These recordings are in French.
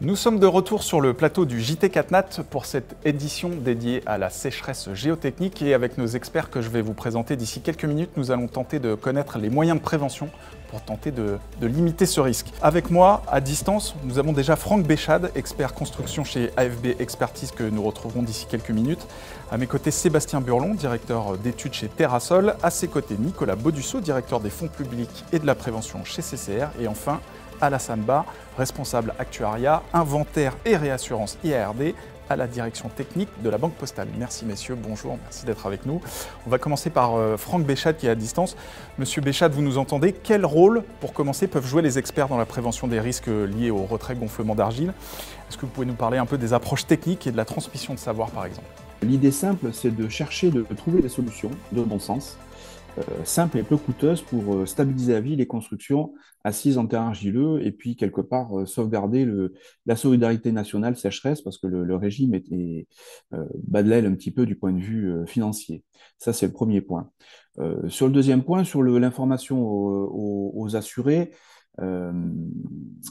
Nous sommes de retour sur le plateau du JT 4NAT pour cette édition dédiée à la sécheresse géotechnique et avec nos experts que je vais vous présenter d'ici quelques minutes, nous allons tenter de connaître les moyens de prévention pour tenter de limiter ce risque. Avec moi, à distance, nous avons déjà Franck Béchade, expert construction chez AFB Expertise que nous retrouverons d'ici quelques minutes. À mes côtés, Sébastien Burlon, directeur d'études chez Terrasol. À ses côtés, Nicolas Baudusseau, directeur des fonds publics et de la prévention chez CCR. Et enfin, Alassane Ba, responsable actuariat, inventaire et réassurance IARD à la direction technique de la Banque Postale. Merci messieurs, bonjour, merci d'être avec nous. On va commencer par Franck Béchade qui est à distance. Monsieur Béchade, vous nous entendez? Quel rôle, pour commencer, peuvent jouer les experts dans la prévention des risques liés au retrait-gonflement d'argile? Est-ce que vous pouvez nous parler un peu des approches techniques et de la transmission de savoir par exemple? L'idée simple, c'est de chercher de trouver des solutions de bon sens, simples et peu coûteuses pour stabiliser à vie les constructions assises en terrain argileux et puis quelque part sauvegarder la solidarité nationale sécheresse parce que le régime est bas de l'aile un petit peu du point de vue financier. Ça, c'est le premier point. Sur le deuxième point, sur l'information aux assurés,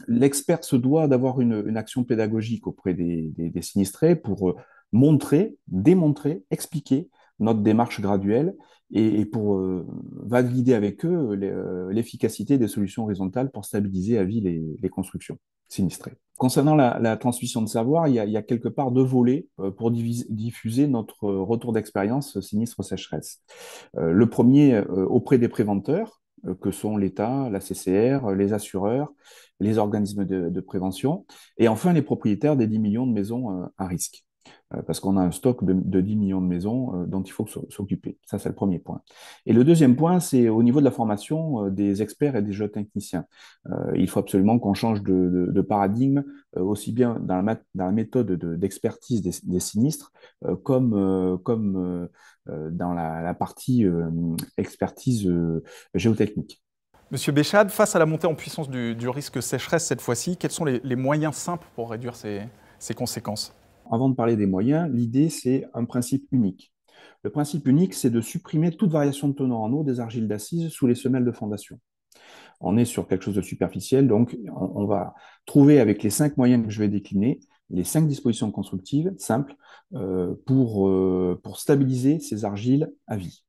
l'expert se doit d'avoir une action pédagogique auprès des sinistrés pour montrer, démontrer, expliquer notre démarche graduelle et pour valider avec eux l'efficacité des solutions horizontales pour stabiliser à vie les constructions sinistrées. Concernant la transmission de savoir, il y a quelque part deux volets pour diffuser notre retour d'expérience sinistre sécheresse. Le premier auprès des préventeurs, que sont l'État, la CCR, les assureurs, les organismes de prévention, et enfin les propriétaires des 10 millions de maisons à risque. Parce qu'on a un stock de 10 millions de maisons dont il faut s'occuper. Ça, c'est le premier point. Et le deuxième point, c'est au niveau de la formation des experts et des géotechniciens. Il faut absolument qu'on change de paradigme, aussi bien dans la méthode d'expertise des sinistres, comme dans la partie expertise géotechnique. Monsieur Béchade, face à la montée en puissance du risque sécheresse cette fois-ci, quels sont les moyens simples pour réduire ces conséquences? Avant de parler des moyens, l'idée, c'est un principe unique. Le principe unique, c'est de supprimer toute variation de teneur en eau des argiles d'assises sous les semelles de fondation. On est sur quelque chose de superficiel, donc on va trouver avec les 5 moyens que je vais décliner, les 5 dispositions constructives simples pour stabiliser ces argiles à vie.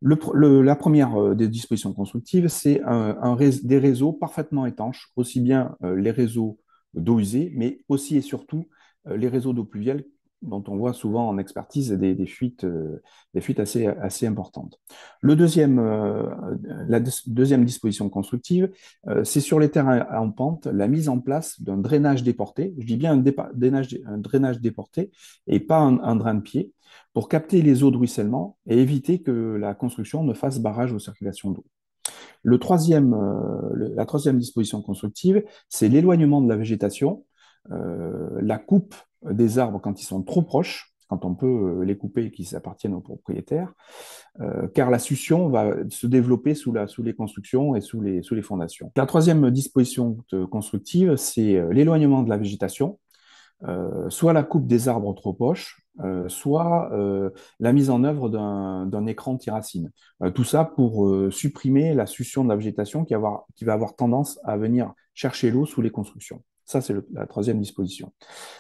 La première des dispositions constructives, c'est des réseaux parfaitement étanches, aussi bien les réseaux d'eau usée, mais aussi et surtout les réseaux d'eau pluviale dont on voit souvent en expertise des fuites assez importantes. La deuxième disposition constructive, c'est sur les terrains en pente, la mise en place d'un drainage déporté. Je dis bien un drainage déporté et pas un drain de pied pour capter les eaux de ruissellement et éviter que la construction ne fasse barrage aux circulations d'eau. La troisième disposition constructive, c'est l'éloignement de la végétation, la coupe des arbres quand ils sont trop proches, quand on peut les couper et qu'ils appartiennent aux propriétaires, car la succion va se développer sous les constructions et sous les fondations. La troisième disposition constructive, c'est l'éloignement de la végétation, soit la coupe des arbres trop proches, soit la mise en œuvre d'un écran anti-racine. Tout ça pour supprimer la succion de la végétation qui va avoir tendance à venir chercher l'eau sous les constructions. Ça, c'est la troisième disposition.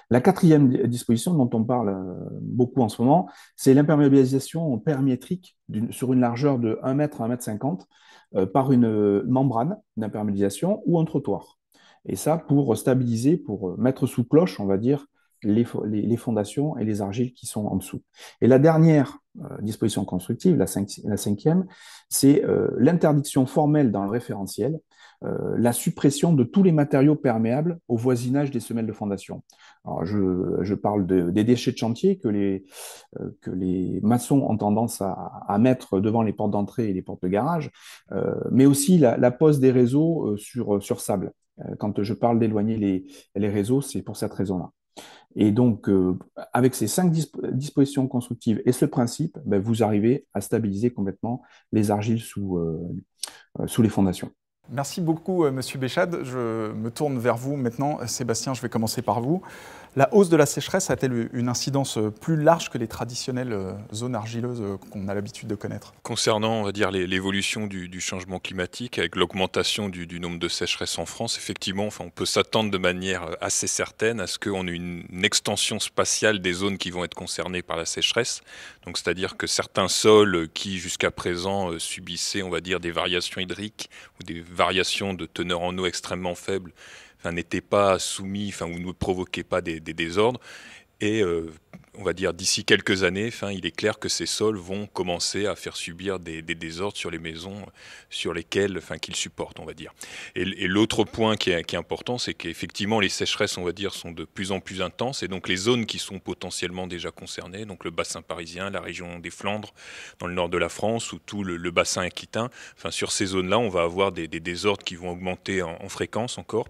La quatrième disposition dont on parle beaucoup en ce moment, c'est l'imperméabilisation périmétrique sur une largeur de 1 mètre à 1,50 m par une membrane d'imperméabilisation ou un trottoir. Et ça pour stabiliser, pour mettre sous cloche, on va dire, les fondations et les argiles qui sont en dessous. Et la dernière disposition constructive, la cinquième, c'est l'interdiction formelle dans le référentiel, la suppression de tous les matériaux perméables au voisinage des semelles de fondation. Alors je parle des déchets de chantier que les maçons ont tendance à mettre devant les portes d'entrée et les portes de garage, mais aussi la pose des réseaux sur sable. Quand je parle d'éloigner les réseaux, c'est pour cette raison-là. Et donc, avec ces 5 dispositions constructives et ce principe, vous arrivez à stabiliser complètement les argiles sous les fondations. Merci beaucoup, Monsieur Béchade. Je me tourne vers vous maintenant. Sébastien, je vais commencer par vous. La hausse de la sécheresse a-t-elle une incidence plus large que les traditionnelles zones argileuses qu'on a l'habitude de connaître? Concernant, on va dire, l'évolution du changement climatique, avec l'augmentation du nombre de sécheresses en France, effectivement, enfin, on peut s'attendre de manière assez certaine à ce qu'on ait une extension spatiale des zones qui vont être concernées par la sécheresse. Donc, c'est-à-dire que certains sols qui, jusqu'à présent, subissaient, on va dire, des variations hydriques ou des variations de teneur en eau extrêmement faibles, enfin, n'étaient pas soumis, enfin, ou ne provoquaient pas des désordres. Et on va dire d'ici quelques années, enfin, il est clair que ces sols vont commencer à faire subir des désordres sur les maisons sur lesquelles, enfin, qu'ils supportent, on va dire. Et l'autre point qui est important, c'est qu'effectivement les sécheresses, on va dire, sont de plus en plus intenses, et donc les zones qui sont potentiellement déjà concernées, donc le bassin parisien, la région des Flandres, dans le nord de la France, ou tout le bassin aquitain, enfin, sur ces zones-là, on va avoir des désordres qui vont augmenter en fréquence encore,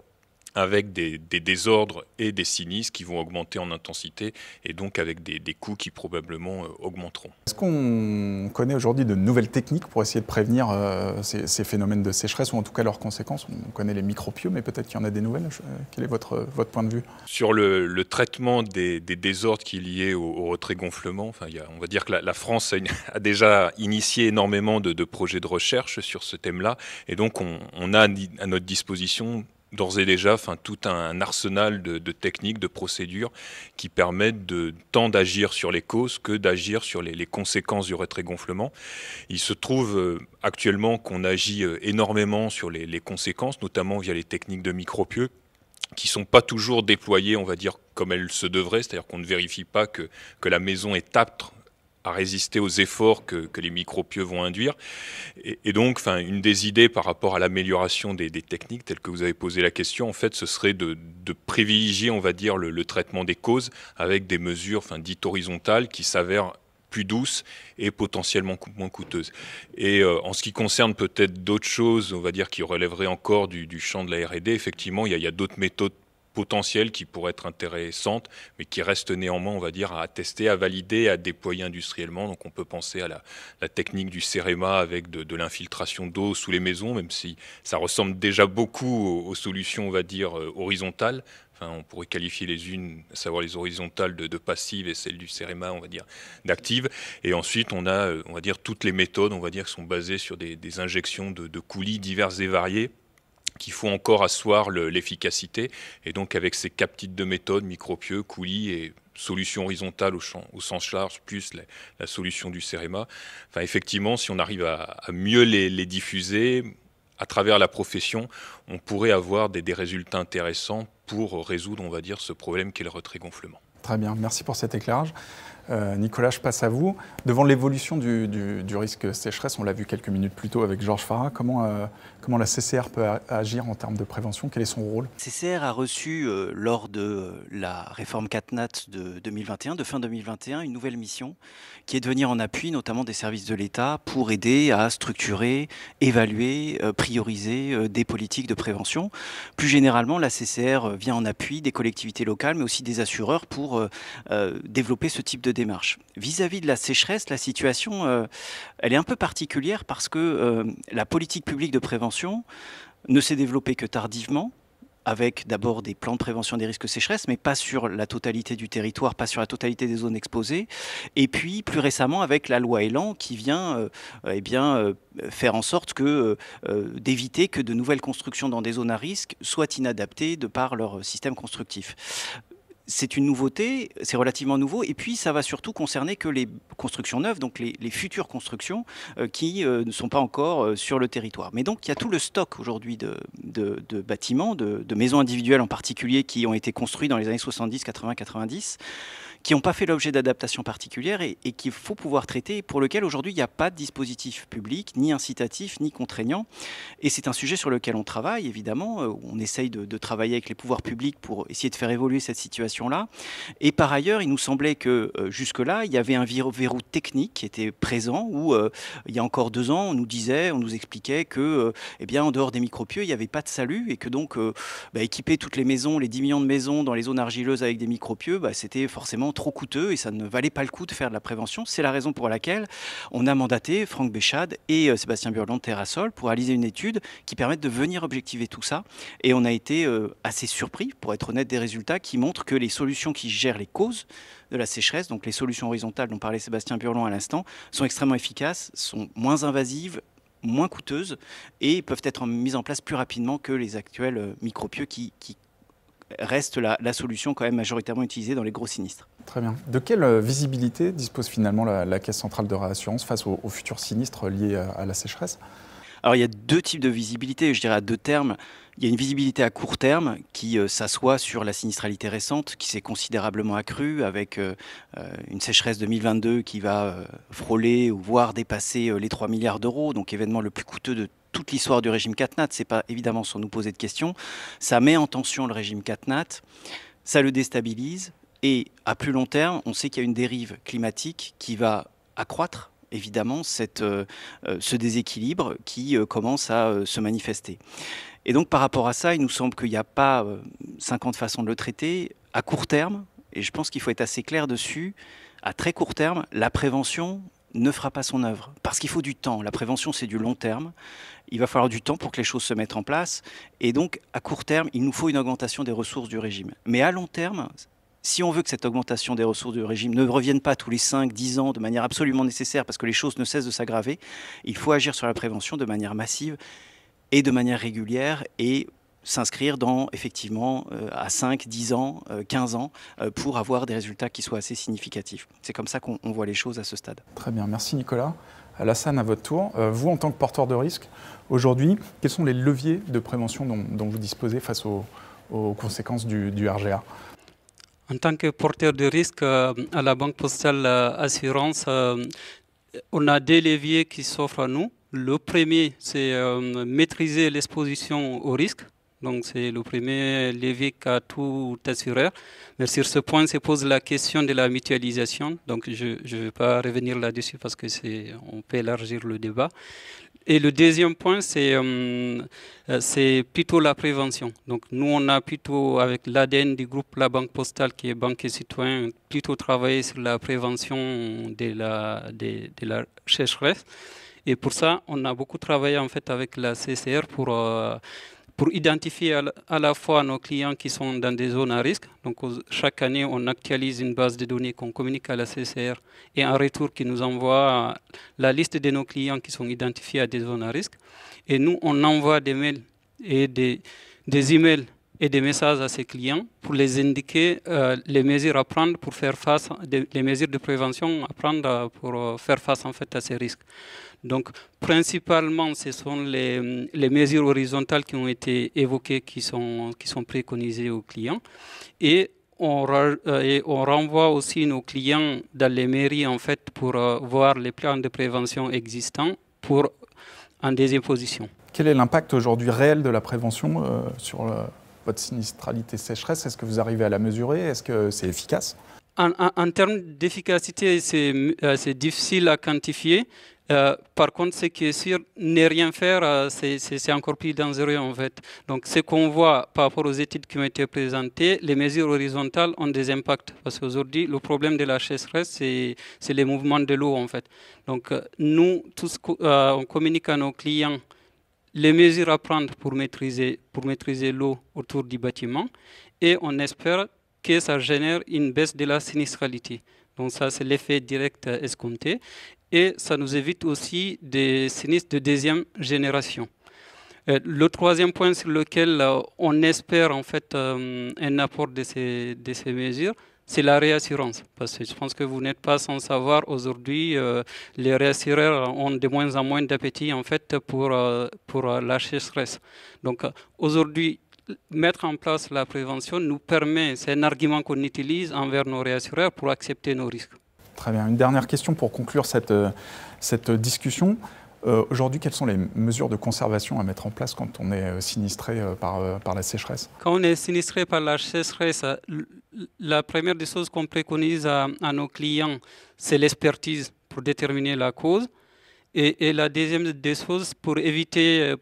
avec des désordres et des sinistres qui vont augmenter en intensité et donc avec des coûts qui probablement augmenteront. Est-ce qu'on connaît aujourd'hui de nouvelles techniques pour essayer de prévenir ces phénomènes de sécheresse ou en tout cas leurs conséquences? On connaît les micropieux, mais peut-être qu'il y en a des nouvelles. Quel est votre point de vue? Sur le traitement des désordres qui est lié au retrait-gonflement, enfin, on va dire que la France a déjà initié énormément de projets de recherche sur ce thème-là, et donc on a à notre disposition d'ores et déjà, enfin, tout un arsenal de techniques, de procédures qui permettent tant d'agir sur les causes que d'agir sur les conséquences du retrait-gonflement. Il se trouve actuellement qu'on agit énormément sur les conséquences, notamment via les techniques de micropieux, qui sont pas toujours déployées, on va dire, comme elles se devraient, c'est-à-dire qu'on ne vérifie pas que la maison est apte à résister aux efforts que les micropieux vont induire. Et donc, enfin, une des idées par rapport à l'amélioration des techniques, telles que vous avez posé la question, en fait, ce serait de privilégier, on va dire, le traitement des causes avec des mesures, enfin, dites horizontales qui s'avèrent plus douces et potentiellement moins coûteuses. Et en ce qui concerne peut-être d'autres choses, on va dire, qui relèveraient encore du champ de la R&D, effectivement, il y a d'autres méthodes potentielles qui pourraient être intéressantes, mais qui restent néanmoins, on va dire, à tester, à valider, à déployer industriellement. Donc on peut penser à la technique du CEREMA avec de l'infiltration d'eau sous les maisons, même si ça ressemble déjà beaucoup aux solutions, on va dire, horizontales. Enfin, on pourrait qualifier les unes, à savoir les horizontales de passives et celles du CEREMA, on va dire, d'actives. Et ensuite, on a, on va dire, toutes les méthodes, on va dire, qui sont basées sur des injections de coulis diverses et variées, qu'il faut encore asseoir l'efficacité. Et donc avec ces quatre types de méthodes, micropieux, coulis et solution horizontale au sens large, plus la solution du CEREMA, enfin, effectivement, si on arrive à mieux les diffuser à travers la profession, on pourrait avoir des résultats intéressants pour résoudre, on va dire, ce problème qu'est le retrait-gonflement. Très bien, merci pour cet éclairage. Nicolas, je passe à vous. Devant l'évolution du risque sécheresse, on l'a vu quelques minutes plus tôt avec Georges Farah, comment la CCR peut agir en termes de prévention? Quel est son rôle? La CCR a reçu, lors de la réforme CatNat de 2021, de fin 2021, une nouvelle mission qui est de venir en appui notamment des services de l'État pour aider à structurer, évaluer, prioriser des politiques de prévention. Plus généralement, la CCR vient en appui des collectivités locales, mais aussi des assureurs pour développer ce type de démarche. Vis-à-vis de la sécheresse, la situation, elle est un peu particulière parce que la politique publique de prévention ne s'est développée que tardivement, avec d'abord des plans de prévention des risques sécheresse, mais pas sur la totalité du territoire, pas sur la totalité des zones exposées. Et puis, plus récemment, avec la loi Elan qui vient faire en sorte d'éviter que de nouvelles constructions dans des zones à risque soient inadaptées de par leur système constructif. C'est une nouveauté, c'est relativement nouveau, et puis ça va surtout concerner que les constructions neuves, donc les futures constructions qui ne sont pas encore sur le territoire. Mais donc il y a tout le stock aujourd'hui de bâtiments, de maisons individuelles en particulier, qui ont été construits dans les années 70, 80, 90, qui n'ont pas fait l'objet d'adaptations particulières et qu'il faut pouvoir traiter, et pour lequel aujourd'hui il n'y a pas de dispositif public, ni incitatif, ni contraignant. Et c'est un sujet sur lequel on travaille, évidemment. On essaye de travailler avec les pouvoirs publics pour essayer de faire évoluer cette situation-là. Et par ailleurs, il nous semblait que jusque-là, il y avait un verrou technique qui était présent, où il y a encore 2 ans, on nous expliquait que, eh bien, en dehors des micropieux, il n'y avait pas de salut, et que donc équiper toutes les maisons, les 10 millions de maisons dans les zones argileuses avec des micropieux, c'était forcément trop coûteux et ça ne valait pas le coup de faire de la prévention. C'est la raison pour laquelle on a mandaté Franck Béchade et Sébastien Burland de Terrasol pour réaliser une étude qui permette de venir objectiver tout ça. Et on a été assez surpris, pour être honnête, des résultats qui montrent que les solutions qui gèrent les causes de la sécheresse, donc les solutions horizontales dont parlait Sébastien Burlon à l'instant, sont extrêmement efficaces, sont moins invasives, moins coûteuses et peuvent être mises en place plus rapidement que les actuels micropieux qui reste la solution quand même majoritairement utilisée dans les gros sinistres. Très bien. De quelle visibilité dispose finalement la Caisse centrale de réassurance face aux futurs sinistres liés à la sécheresse? Alors il y a deux types de visibilité, je dirais à deux termes. Il y a une visibilité à court terme qui s'assoit sur la sinistralité récente, qui s'est considérablement accrue avec une sécheresse 2022 qui va frôler ou voire dépasser les 3 milliards d'euros, donc événement le plus coûteux de toute l'histoire du régime CatNat. C'est pas évidemment sans nous poser de questions. Ça met en tension le régime CatNat, ça le déstabilise et à plus long terme, on sait qu'il y a une dérive climatique qui va accroître évidemment ce déséquilibre qui commence à se manifester. Et donc par rapport à ça, il nous semble qu'il n'y a pas 50 façons de le traiter. À court terme, et je pense qu'il faut être assez clair dessus, à très court terme, la prévention ne fera pas son œuvre. Parce qu'il faut du temps. La prévention, c'est du long terme. Il va falloir du temps pour que les choses se mettent en place. Et donc, à court terme, il nous faut une augmentation des ressources du régime. Mais à long terme, si on veut que cette augmentation des ressources du régime ne revienne pas tous les 5-10 ans de manière absolument nécessaire, parce que les choses ne cessent de s'aggraver, il faut agir sur la prévention de manière massive et de manière régulière et s'inscrire dans, effectivement, à 5, 10 ans, 15 ans, pour avoir des résultats qui soient assez significatifs. C'est comme ça qu'on voit les choses à ce stade. Très bien, merci Nicolas. Alassane, à votre tour. Vous, en tant que porteur de risque, aujourd'hui, quels sont les leviers de prévention dont vous disposez face aux conséquences du RGA? En tant que porteur de risque, à la Banque Postale Assurance, on a des leviers qui s'offrent à nous. Le premier, c'est maîtriser l'exposition au risque. Donc, c'est le premier levier qu'a tout assureur. Mais sur ce point, se pose la question de la mutualisation. Donc, je ne vais pas revenir là-dessus parce que on peut élargir le débat. Et le deuxième point, c'est plutôt la prévention. Donc, nous, on a plutôt, avec l'ADN du groupe La Banque Postale, qui est Banque et Citoyen, plutôt travaillé sur la prévention de la sécheresse. Et pour ça, on a beaucoup travaillé en fait avec la CCR pour identifier à la fois nos clients qui sont dans des zones à risque. Donc, chaque année, on actualise une base de données qu'on communique à la CCR et en retour qui nous envoie la liste de nos clients qui sont identifiés à des zones à risque. Et nous, on envoie des mails et des emails et des messages à ces clients pour les indiquer les mesures à prendre pour faire face, les mesures de prévention à prendre pour faire face en fait à ces risques. Donc, principalement, ce sont les mesures horizontales qui ont été évoquées, qui sont préconisées aux clients. Et on renvoie aussi nos clients dans les mairies, en fait, pour voir les plans de prévention existants en deuxième position. Quel est l'impact aujourd'hui réel de la prévention sur votre sinistralité sécheresse? Est-ce que vous arrivez à la mesurer? Est-ce que c'est efficace? En termes d'efficacité, c'est difficile à quantifier. Par contre, ce qui est sûr, ne rien faire, c'est encore plus dangereux en fait. Donc, ce qu'on voit par rapport aux études qui ont été présentées, les mesures horizontales ont des impacts. Parce qu'aujourd'hui, le problème de la sécheresse, c'est les mouvements de l'eau en fait. Donc, nous, on communique à nos clients les mesures à prendre pour maîtriser l'eau autour du bâtiment et on espère que ça génère une baisse de la sinistralité. Donc ça, c'est l'effet direct escompté. Et ça nous évite aussi des sinistres de deuxième génération. Le troisième point sur lequel on espère en fait un apport de ces mesures, c'est la réassurance. Parce que je pense que vous n'êtes pas sans savoir, aujourd'hui, les réassureurs ont de moins en moins d'appétit en fait pour la sécheresse. Donc aujourd'hui, mettre en place la prévention nous permet, c'est un argument qu'on utilise envers nos réassureurs pour accepter nos risques. Très bien. Une dernière question pour conclure cette discussion. Aujourd'hui, quelles sont les mesures de conservation à mettre en place quand on est sinistré par la sécheresse? Quand on est sinistré par la sécheresse, la première des choses qu'on préconise à nos clients, c'est l'expertise pour déterminer la cause. Et la deuxième des choses, pour éviter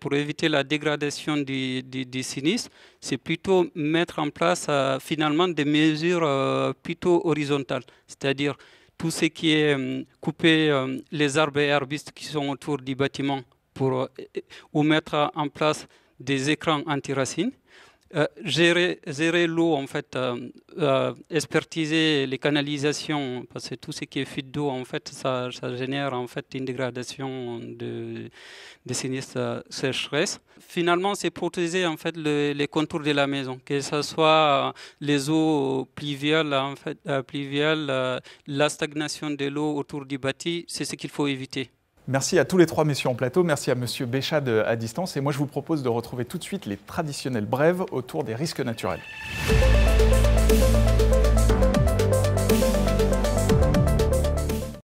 la dégradation du sinistre, c'est plutôt mettre en place finalement des mesures plutôt horizontales, c'est-à-dire tout ce qui est couper les arbres et arbustes qui sont autour du bâtiment ou mettre en place des écrans anti-racines Gérer l'eau, en fait, expertiser les canalisations, parce que tout ce qui est fuite d'eau, en fait, ça génère en fait une dégradation des sinistres sécheresse. Finalement, c'est protéger en fait les contours de la maison, que ce soit les eaux pluviales, en fait, la stagnation de l'eau autour du bâti, c'est ce qu'il faut éviter. Merci à tous les trois messieurs en plateau, merci à monsieur Béchade à distance et moi je vous propose de retrouver tout de suite les traditionnelles brèves autour des risques naturels.